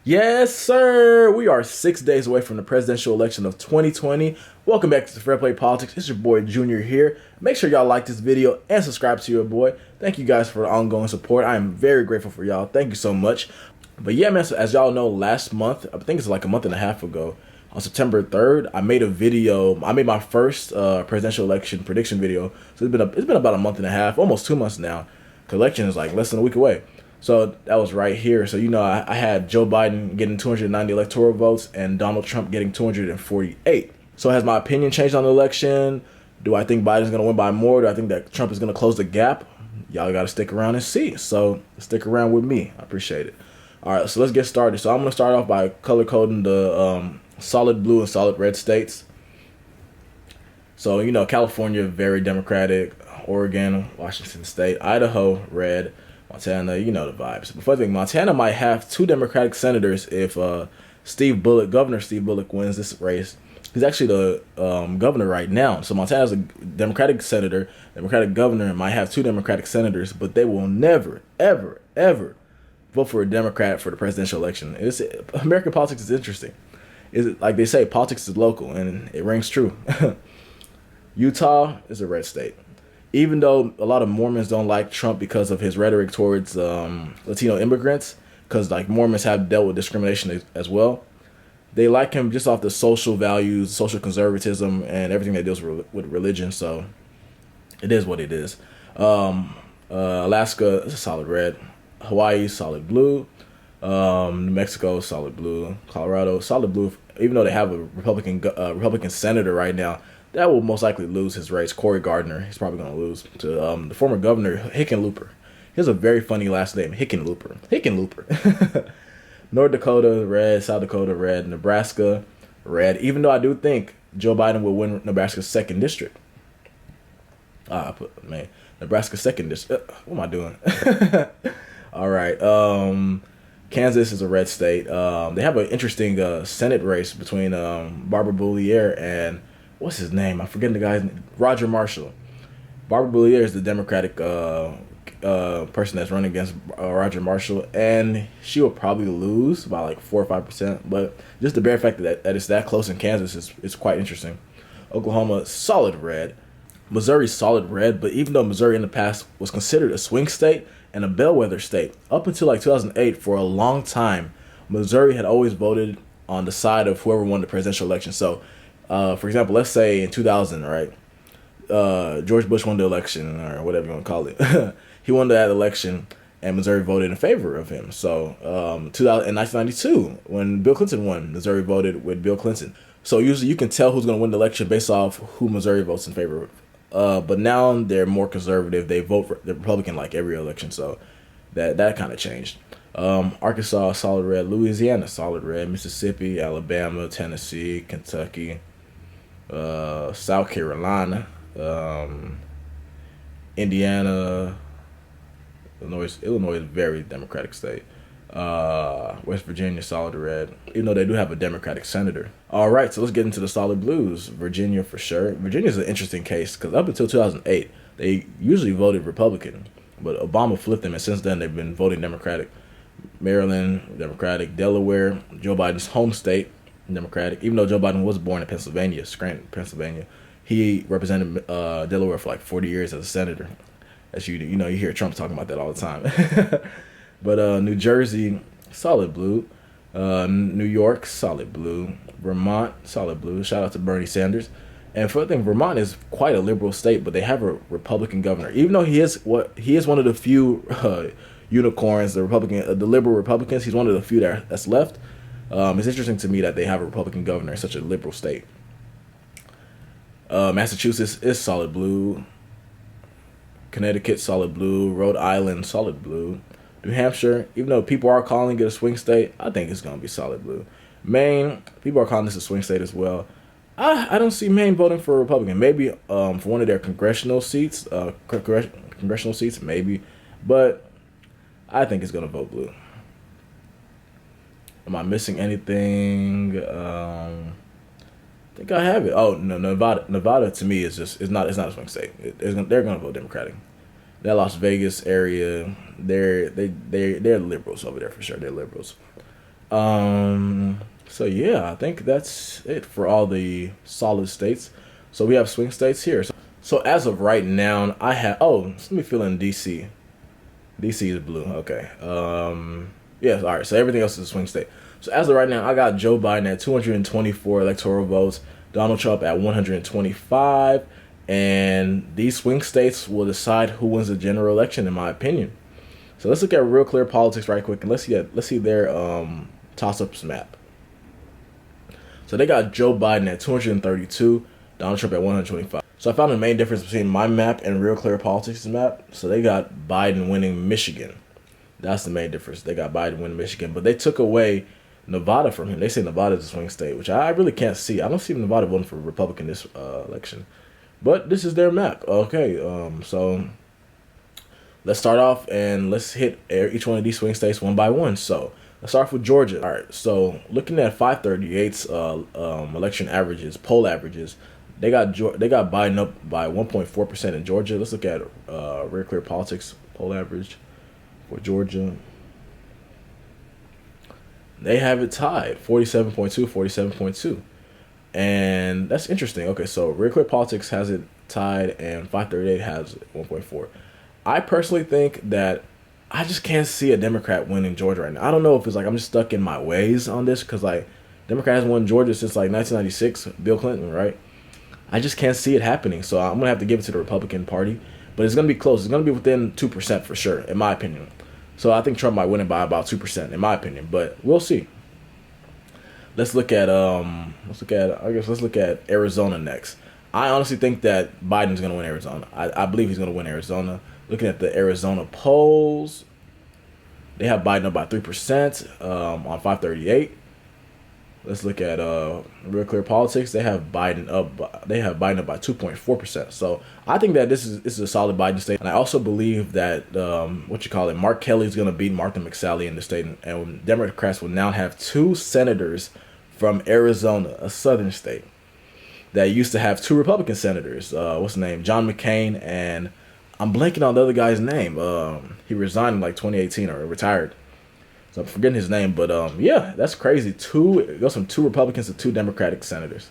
Yes, sir. We are 6 days away from the presidential election of 2020. Welcome back to Fair Play Politics. It's your boy Junior here. Make sure y'all like this video and subscribe to your boy. Thank you guys for the ongoing support. I am very grateful for y'all. Thank you so much. But yeah, man, so as y'all know, last month, I think it's like a month and a half ago, on September 3rd, I made a video. I made my first presidential election prediction video. So it's been about a month and a half, almost 2 months now. The election is like less than a week away. So that was right here. So, I had Joe Biden getting 290 electoral votes and Donald Trump getting 248. So has my opinion changed on the election? Do I think Biden's going to win by more? Do I think that Trump is going to close the gap? Y'all got to stick around and see. So stick around with me. I appreciate it. All right, so let's get started. So I'm going to start off by color coding the solid blue and solid red states. So, California, very Democratic. Oregon, Washington State, Idaho, red. Montana, you know the vibes. Before I think Montana might have two Democratic senators if Governor Steve Bullock wins this race. He's actually the governor right now. So Montana's a Democratic senator, Democratic governor, and might have two Democratic senators, but they will never, ever, ever vote for a Democrat for the presidential election. American politics is interesting. Is like they say, politics is local, and it rings true. Utah is a red state. Even though a lot of Mormons don't like Trump because of his rhetoric towards Latino immigrants, because like Mormons have dealt with discrimination as well, they like him just off the social values, social conservatism, and everything that deals with religion. So it is what it is. Alaska is a solid red. Hawaii, solid blue. New Mexico, solid blue. Colorado, solid blue. Even though they have a Republican senator right now, that will most likely lose his race. Cory Gardner, he's probably going to lose to the former governor, Hickenlooper. He has a very funny last name, Hickenlooper. North Dakota, red. South Dakota, red. Nebraska, red. Even though I do think Joe Biden will win Nebraska's 2nd district. Nebraska's 2nd district. What am I doing? All right. Kansas is a red state. They have an interesting Senate race between Barbara Bollier and what's his name? I'm forgetting the guy's name. Roger Marshall. Barbara Bollier is the Democratic person that's running against Roger Marshall, and she will probably lose by like 4 or 5%. But just the bare fact that it's that close in Kansas is quite interesting. Oklahoma, solid red. Missouri, solid red. But even though Missouri in the past was considered a swing state and a bellwether state, up until like 2008, for a long time, Missouri had always voted on the side of whoever won the presidential election. So, for example, let's say in 2000, right? George Bush won the election, or whatever you want to call it. He won that election, and Missouri voted in favor of him. So, in 1992, when Bill Clinton won, Missouri voted with Bill Clinton. So usually you can tell who's going to win the election based off who Missouri votes in favor of. But now they're more conservative. They vote for the Republican like every election. So that kind of changed. Arkansas, solid red. Louisiana, solid red. Mississippi, Alabama, Tennessee, Kentucky, South Carolina, Indiana, Illinois is a very Democratic state. West Virginia, solid red, even though they do have a Democratic senator. All right, so let's get into the solid blues. Virginia for sure. Virginia is an interesting case because up until 2008, they usually voted Republican, but Obama flipped them, and since then they've been voting Democratic. Maryland, Democratic. Delaware, Joe Biden's home state, Democratic. Even though Joe Biden was born in Pennsylvania, Scranton, Pennsylvania, he represented Delaware for like 40 years as a senator. As you hear Trump talking about that all the time. But New Jersey, solid blue. New York, solid blue. Vermont, solid blue. Shout out to Bernie Sanders. And for the thing, Vermont is quite a liberal state, but they have a Republican governor. Even though he is one of the few unicorns, the liberal Republicans. He's one of the few that's left. It's interesting to me that they have a Republican governor in such a liberal state. Massachusetts is solid blue. Connecticut, solid blue. Rhode Island, solid blue. New Hampshire, even though people are calling it a swing state, I think it's going to be solid blue. Maine, people are calling this a swing state as well. I don't see Maine voting for a Republican. Maybe for one of their congressional seats, maybe. But I think it's going to vote blue. Am I missing anything? I think I have it. Oh no, Nevada. Nevada to me is not a swing state. They're going to vote Democratic. That Las Vegas area, they're liberals over there for sure. They're liberals. So yeah, I think that's it for all the solid states. So we have swing states here. So as of right now, I have. Oh, let me fill in DC. DC is blue. Okay. Yes. All right. So everything else is a swing state. So as of right now, I got Joe Biden at 224 electoral votes, Donald Trump at 125, and these swing states will decide who wins the general election, in my opinion. So let's look at Real Clear Politics right quick, and let's see their toss-ups map. So they got Joe Biden at 232, Donald Trump at 125. So I found the main difference between my map and Real Clear Politics' map. So they got Biden winning Michigan. That's the main difference. They got Biden winning Michigan, but they took away Nevada from him. They say Nevada is a swing state, which I really can't see. I don't see Nevada voting for a Republican this election. But this is their map. Okay, so let's start off and let's hit each one of these swing states one by one. So let's start off with Georgia. All right, so looking at 538's election averages, poll averages, they got Biden up by 1.4% in Georgia. Let's look at Real Clear Politics poll average for Georgia. They have it tied, 47.2, 47.2. And that's interesting. Okay, so Real Clear Politics has it tied and 538 has 1.4. I personally think that I just can't see a Democrat winning Georgia right now. I don't know if it's like I'm just stuck in my ways on this because like Democrat hasn't won Georgia since like 1996, Bill Clinton, right? I just can't see it happening. So I'm going to have to give it to the Republican Party. But it's going to be close. It's going to be within 2% for sure, in my opinion. So I think Trump might win it by about 2%, in my opinion. But we'll see. Let's look at Arizona next. I honestly think that Biden's going to win Arizona. I believe he's going to win Arizona. Looking at the Arizona polls, they have Biden up by 3% on 538. Let's look at Real Clear Politics. They have Biden up by 2.4%. So I think that this is a solid Biden state, and I also believe that Mark Kelly is going to beat Martha McSally in the state, and Democrats will now have 2 senators from Arizona, a southern state, that used to have 2 Republican senators. What's the name? John McCain, and I'm blanking on the other guy's name. He resigned in like 2018 or retired. So I'm forgetting his name, but yeah, that's crazy. It goes from 2 Republicans to 2 Democratic senators.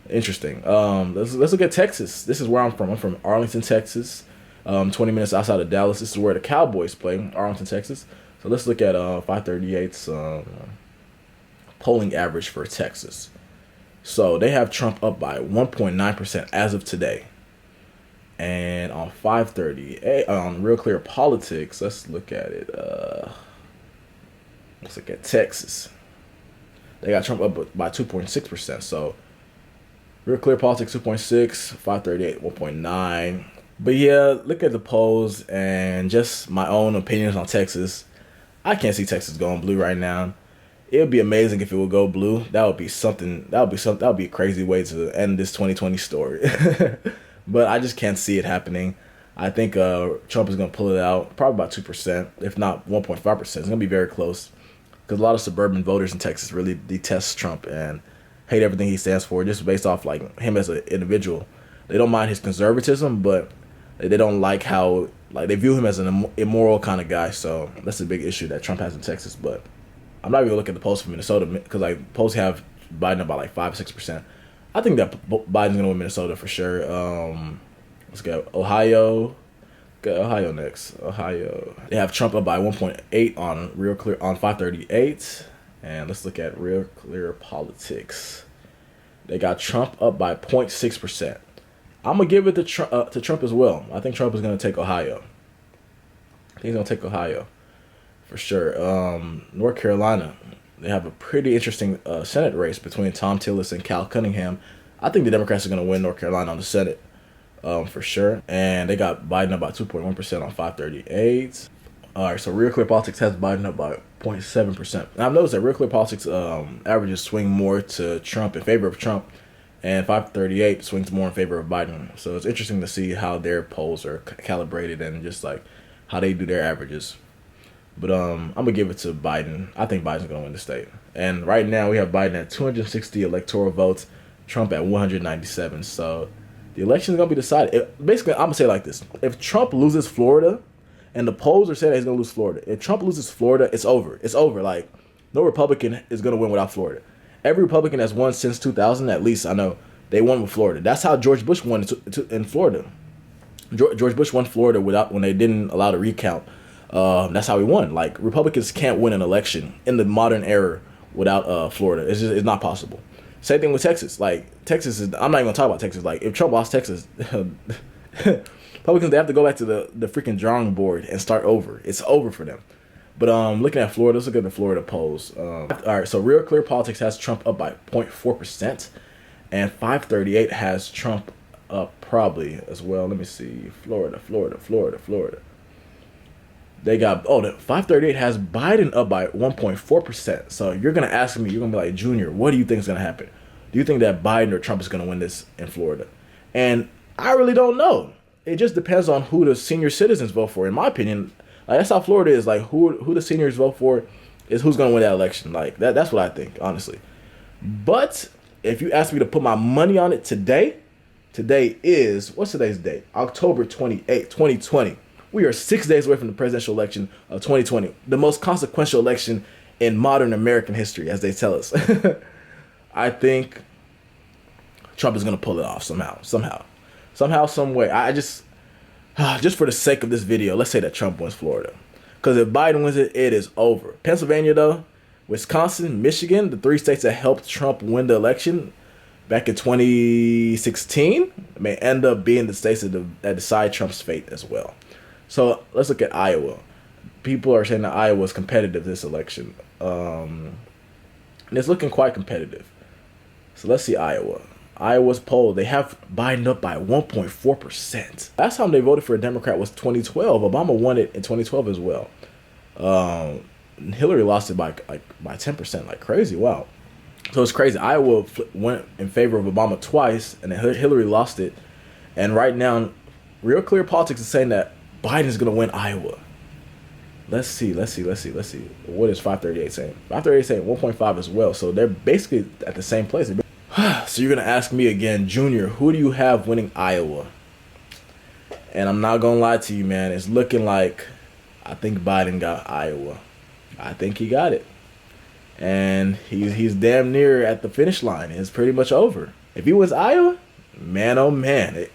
Interesting. Let's look at Texas. This is where I'm from. I'm from Arlington, Texas. 20 minutes outside of Dallas. This is where the Cowboys play, Arlington, Texas. So let's look at 538's polling average for Texas. So they have Trump up by 1.9% as of today. And on 538, on Real Clear Politics, let's look at it. Let's look at Texas. They got Trump up by 2.6%. So Real Clear Politics 2.6, 538 1.9. But yeah, look at the polls and just my own opinions on Texas. I can't see Texas going blue right now. It would be amazing if it would go blue. That would be something. That would be a crazy way to end this 2020 story. But I just can't see it happening. I think Trump is going to pull it out, probably about 2%, if not 1.5%. It's going to be very close because a lot of suburban voters in Texas really detest Trump and hate everything he stands for, just based off like him as an individual. They don't mind his conservatism, but they don't like how they view him as an immoral kind of guy. So that's a big issue that Trump has in Texas. But I'm not even gonna look at the polls for Minnesota because polls have Biden about 5-6%. I think that Biden's gonna win Minnesota for sure. Let's go Ohio. Go Ohio next. Ohio. They have Trump up by 1.8 on Real Clear on 538. And let's look at Real Clear Politics. They got Trump up by 0.6%. I'm gonna give it to Trump as well. I think Trump is gonna take Ohio. I think he's gonna take Ohio for sure. North Carolina. They have a pretty interesting Senate race between Tom Tillis and Cal Cunningham. I think the Democrats are going to win North Carolina on the Senate for sure. And they got Biden up by 2.1% on 538. All right, so Real Clear Politics has Biden up by 0.7%. And I've noticed that Real Clear Politics averages swing more to Trump, in favor of Trump, and 538 swings more in favor of Biden. So it's interesting to see how their polls are calibrated and just like how they do their averages. But I'm going to give it to Biden. I think Biden's going to win the state. And right now we have Biden at 260 electoral votes, Trump at 197. So the election is going to be decided. Basically, I'm going to say it like this. If Trump loses Florida, and the polls are saying that he's going to lose Florida. If Trump loses Florida, it's over. It's over. Like, No Republican is going to win without Florida. Every Republican that's won since 2000, at least I know, they won with Florida. That's how George Bush won in Florida. George Bush won Florida when they didn't allow the recount. That's how he won. Like, Republicans can't win an election in the modern era without Florida. It's not possible. Same thing with Texas. Like, Texas is, I'm not even gonna talk about Texas. Like, if Trump lost Texas, Republicans, they have to go back to the freaking drawing board and start over. It's over for them. But looking at Florida, let's look at the Florida polls. All right, so Real Clear Politics has Trump up by 0.4%, and 538 has Trump up probably as well. Let me see. Florida. They got, the 538 has Biden up by 1.4%. So you're going to ask me, you're going to be like, Junior, what do you think is going to happen? Do you think that Biden or Trump is going to win this in Florida? And I really don't know. It just depends on who the senior citizens vote for. In my opinion, like, that's how Florida is. Like, who the seniors vote for is who's going to win that election. Like, that's what I think, honestly. But if you ask me to put my money on it today is, what's today's date? October 28th, 2020. We are 6 days away from the presidential election of 2020, the most consequential election in modern American history, as they tell us. I think Trump is going to pull it off somehow, some way. I just for the sake of this video, let's say that Trump wins Florida. Because if Biden wins it, it is over. Pennsylvania, though, Wisconsin, Michigan, the 3 states that helped Trump win the election back in 2016, may end up being the states that decide Trump's fate as well. So let's look at Iowa. People are saying that Iowa is competitive this election. And it's looking quite competitive. So let's see Iowa. Iowa's poll, they have Biden up by 1.4%. Last time they voted for a Democrat was 2012. Obama won it in 2012 as well. Hillary lost it by 10%, like crazy. Wow. So it's crazy. Iowa went in favor of Obama twice, and then Hillary lost it. And right now, Real Clear Politics is saying that Biden is going to win Iowa. Let's see. What is 538 saying? 538 saying 1.5 as well. So they're basically at the same place. So you're going to ask me again, Junior, who do you have winning Iowa? And I'm not going to lie to you, man. It's looking like I think Biden got Iowa. I think he got it. And he's damn near at the finish line. It's pretty much over. If he wins Iowa, man, oh man.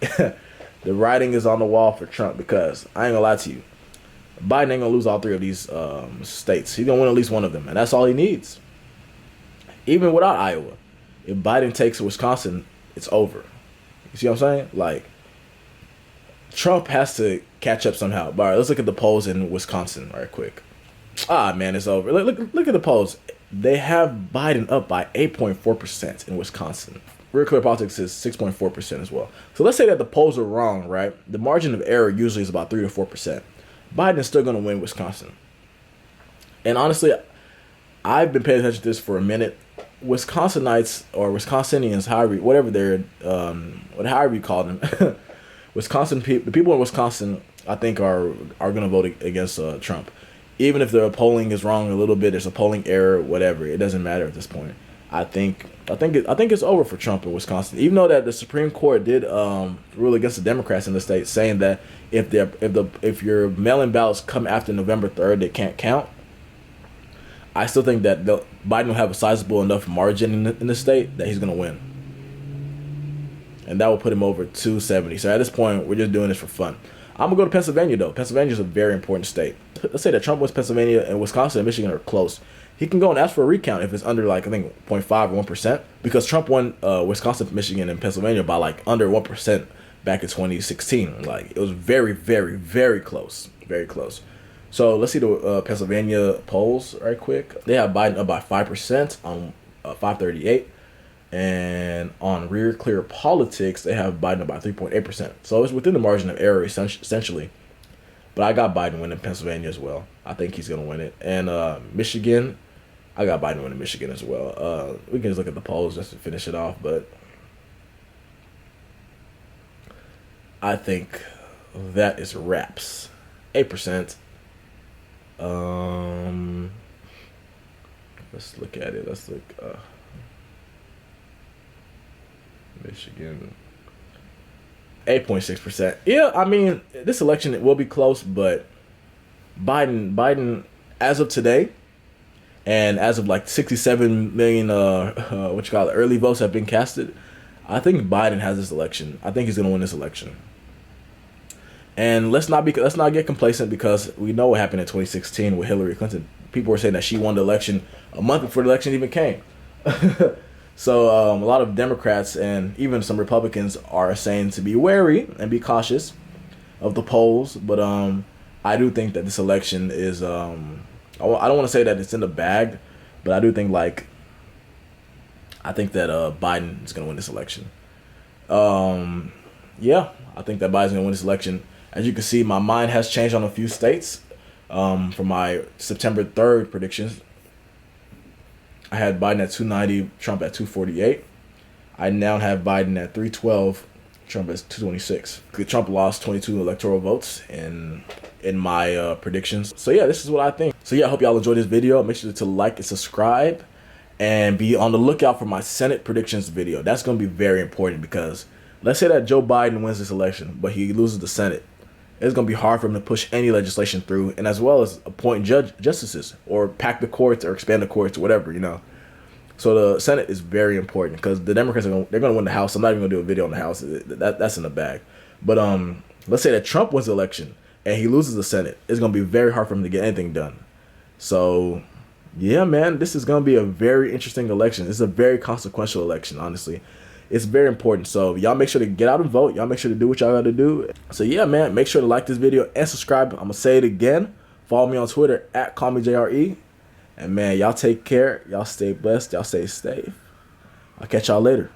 The writing is on the wall for Trump, because I ain't gonna lie to you, Biden ain't gonna lose all 3 of these states. He's gonna win at least one of them, and that's all he needs. Even without Iowa, if Biden takes Wisconsin, it's over. You see what I'm saying? Like, Trump has to catch up somehow. All right, let's look at the polls in Wisconsin right quick. Man, it's over. Look at the polls. They have Biden up by 8.4% in Wisconsin. Real Clear Politics is 6.4% as well. So let's say that the polls are wrong, right? The margin of error usually is about 3 to 4%. Biden is still going to win Wisconsin. And honestly, I've been paying attention to this for a minute. Wisconsinites or Wisconsinians, however you call them, the people in Wisconsin, I think are going to vote against Trump. Even if the polling is wrong a little bit, there's a polling error, whatever. It doesn't matter at this point. I think it's over for Trump in Wisconsin. Even though that the Supreme Court did rule against the Democrats in the state, saying that if your mail-in ballots come after November 3rd, they can't count. I still think that Biden will have a sizable enough margin in the state that he's going to win, and that will put him over 270. So at this point, we're just doing this for fun. I'm going to go to Pennsylvania, though. Pennsylvania is a very important state. Let's say that Trump wins Pennsylvania, and Wisconsin and Michigan are close. He can go and ask for a recount if it's under, like, I think 0.5 or 1%, because Trump won Wisconsin, Michigan, and Pennsylvania by, like, under 1% back in 2016. Like, it was very, very, very close. Very close. So let's see the Pennsylvania polls right quick. They have Biden up by 5% on 538. And on Real Clear Politics, they have Biden up by 3.8%. So it's within the margin of error, essentially. But I got Biden winning Pennsylvania as well. I think he's going to win it. And Michigan, I got Biden winning Michigan as well. We can just look at the polls just to finish it off. But I think that is wraps. 8%. Let's look at it. Let's look. Michigan. 8.6%. Yeah, I mean, this election, it will be close, but Biden, as of today, and as of like 67 million early votes have been casted, I think Biden has this election. I think he's gonna win this election. And let's not get complacent, because we know what happened in 2016 with Hillary Clinton. People were saying that she won the election a month before the election even came. So a lot of Democrats and even some Republicans are saying to be wary and be cautious of the polls. But I do think that this election is I don't want to say that it's in the bag, but I do think I think that Biden is going to win this election. Yeah, I think that Biden's going to win this election. As you can see, my mind has changed on a few states. For my September 3rd predictions, I had Biden at 290, Trump at 248. I now have Biden at 312, Trump at 226. Trump lost 22 electoral votes in my predictions. So yeah, this is what I think. So yeah, I hope y'all enjoyed this video. Make sure to like and subscribe, and be on the lookout for my Senate predictions video. That's going to be very important, because let's say that Joe Biden wins this election, but he loses the Senate. It's going to be hard for him to push any legislation through, and as well as appoint justices or pack the courts or expand the courts or whatever, you know. So the Senate is very important, because the Democrats they're going to win the House. I'm not even going to do a video on the House. That's in the bag. But let's say that Trump wins the election and he loses the Senate. It's going to be very hard for him to get anything done. So yeah, man, this is going to be a very interesting election. It's a very consequential election, honestly. It's very important. So y'all make sure to get out and vote. Y'all make sure to do what y'all got to do. So yeah, man, make sure to like this video and subscribe. I'm going to say it again. Follow me on Twitter at CallMeJRE. And man, y'all take care. Y'all stay blessed. Y'all stay safe. I'll catch y'all later.